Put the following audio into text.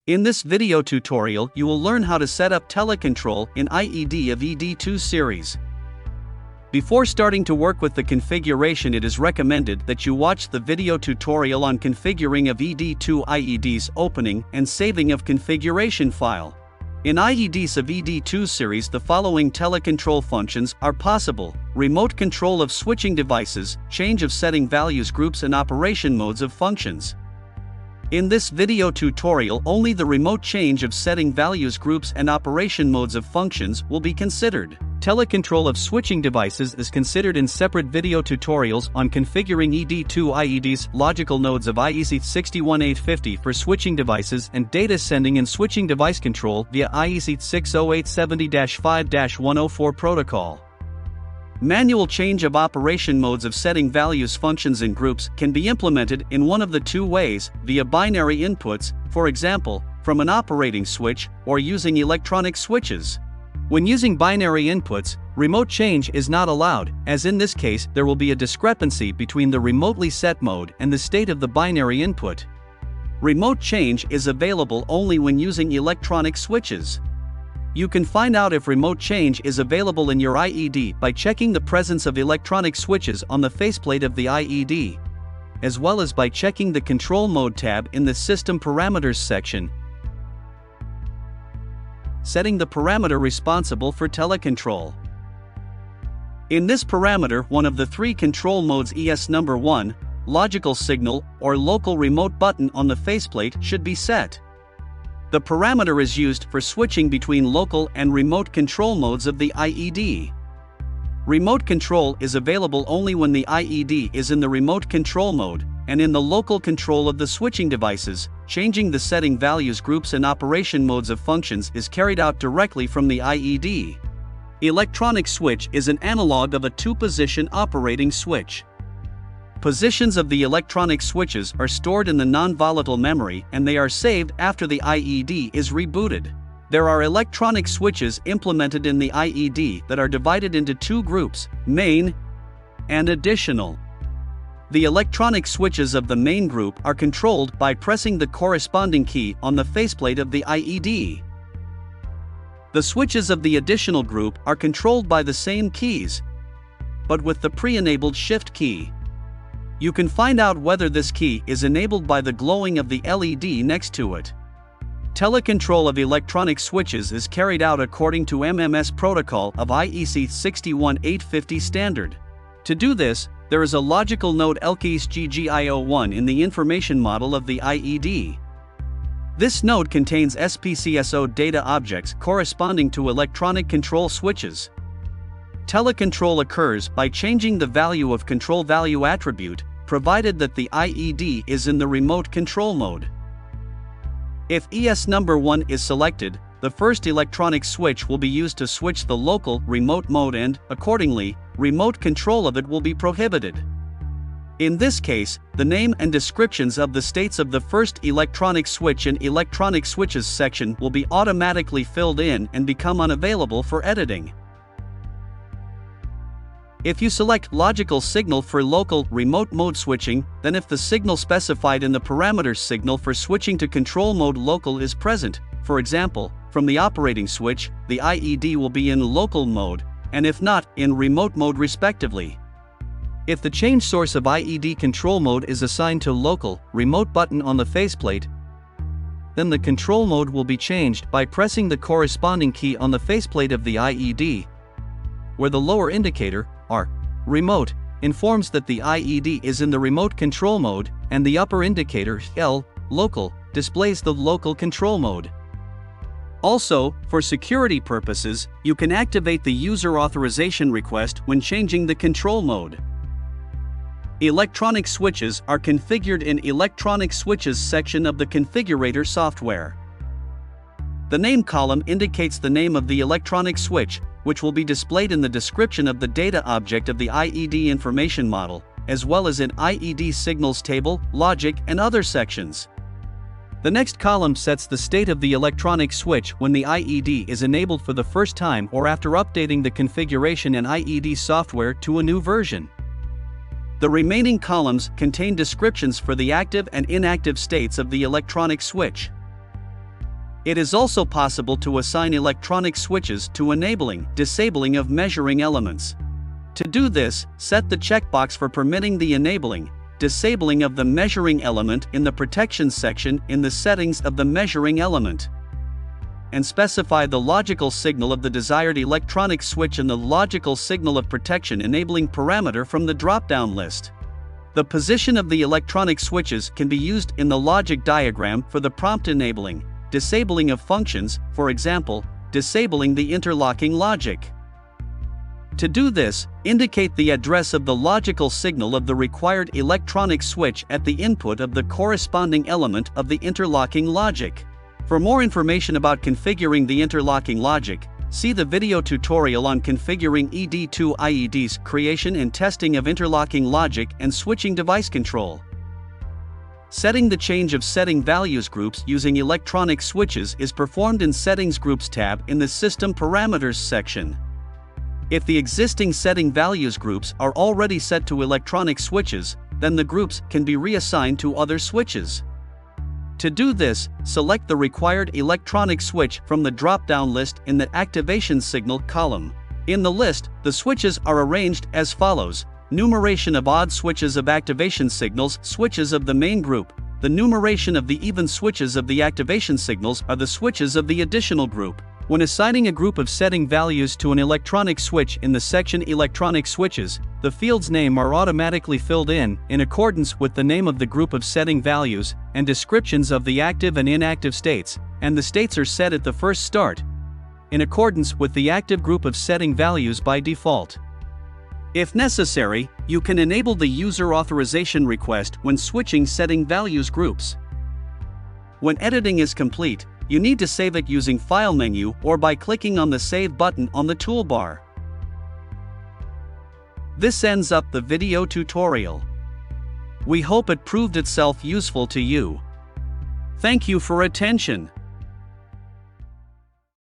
In this video tutorial, you will learn how to set up Telecontrol in IED of ED2 series. Before starting to work with the configuration, it is recommended that you watch the video tutorial on configuring of ED2 IEDs opening and saving of configuration file. In IEDs of ED2 series, the following telecontrol functions are possible: remote control of switching devices, change of setting values groups and operation modes of functions. In this video tutorial, only the remote change of setting values groups and operation modes of functions will be considered. Telecontrol of switching devices is considered in separate video tutorials on configuring ED2 IEDs, logical nodes of IEC 61850 for switching devices and data sending and switching device control via IEC 60870-5-104 protocol. Manual change of operation modes of setting values functions in groups can be implemented in one of the two ways: via binary inputs, for example, from an operating switch, or using electronic switches. When using binary inputs, remote change is not allowed, as in this case there will be a discrepancy between the remotely set mode and the state of the binary input. Remote change is available only when using electronic switches. You can find out if remote change is available in your IED by checking the presence of electronic switches on the faceplate of the IED, as well as by checking the Control Mode tab in the System Parameters section. Setting the parameter responsible for telecontrol. In this parameter, one of the three control modes number 1, logical signal or local remote button on the faceplate, should be set. The parameter is used for switching between local and remote control modes of the IED. Remote control is available only when the IED is in the remote control mode, and in the local control of the switching devices, changing the setting values groups and operation modes of functions is carried out directly from the IED. Electronic switch is an analog of a two-position operating switch. Positions of the electronic switches are stored in the non-volatile memory and they are saved after the IED is rebooted. There are electronic switches implemented in the IED that are divided into two groups: main and additional. The electronic switches of the main group are controlled by pressing the corresponding key on the faceplate of the IED. The switches of the additional group are controlled by the same keys, but with the pre-enabled shift key. You can find out whether this key is enabled by the glowing of the LED next to it. Telecontrol of electronic switches is carried out according to MMS protocol of IEC 61850 standard. To do this, there is a logical node ELKES GGIO1 in the information model of the IED. This node contains SPCSO data objects corresponding to electronic control switches. Telecontrol occurs by changing the value of control value attribute, provided that the IED is in the remote control mode. If number 1 is selected, the first electronic switch will be used to switch the local remote mode and, accordingly, remote control of it will be prohibited. In this case, the name and descriptions of the states of the first electronic switch in electronic switches section will be automatically filled in and become unavailable for editing. If you select logical signal for local remote mode switching, then if the signal specified in the parameters signal for switching to control mode local is present, for example, from the operating switch, the IED will be in local mode, and if not, in remote mode respectively. If the change source of IED control mode is assigned to local remote button on the faceplate, then the control mode will be changed by pressing the corresponding key on the faceplate of the IED, where the lower indicator, R, remote, informs that the IED is in the remote control mode, and the upper indicator, L, local, displays the local control mode. Also, for security purposes, you can activate the user authorization request when changing the control mode. Electronic switches are configured in Electronic Switches section of the configurator software. The name column indicates the name of the electronic switch, which will be displayed in the description of the data object of the IED information model, as well as in IED signals table, logic, and other sections. The next column sets the state of the electronic switch when the IED is enabled for the first time or after updating the configuration in IED software to a new version. The remaining columns contain descriptions for the active and inactive states of the electronic switch. It is also possible to assign electronic switches to enabling, disabling of measuring elements. To do this, set the checkbox for permitting the enabling, disabling of the measuring element in the protection section in the settings of the measuring element. And specify the logical signal of the desired electronic switch and the logical signal of protection enabling parameter from the drop-down list. The position of the electronic switches can be used in the logic diagram for the prompt enabling, disabling of functions, for example, disabling the interlocking logic. To do this, indicate the address of the logical signal of the required electronic switch at the input of the corresponding element of the interlocking logic. For more information about configuring the interlocking logic, see the video tutorial on configuring ED2 IEDs, creation and testing of interlocking logic and switching device control. Setting the change of setting values groups using electronic switches is performed in Settings Groups tab in the System Parameters section. If the existing setting values groups are already set to electronic switches, then the groups can be reassigned to other switches. To do this, select the required electronic switch from the drop-down list in the Activation Signal column. In the list, the switches are arranged as follows: numeration of odd switches of activation signals, switches of the main group. The numeration of the even switches of the activation signals are the switches of the additional group. When assigning a group of setting values to an electronic switch in the section Electronic Switches, the fields name are automatically filled in accordance with the name of the group of setting values, and descriptions of the active and inactive states, and the states are set at the first start, in accordance with the active group of setting values by default. If necessary, you can enable the user authorization request when switching setting values groups. When editing is complete, you need to save it using File menu or by clicking on the Save button on the toolbar. This ends up the video tutorial. We hope it proved itself useful to you. Thank you for attention.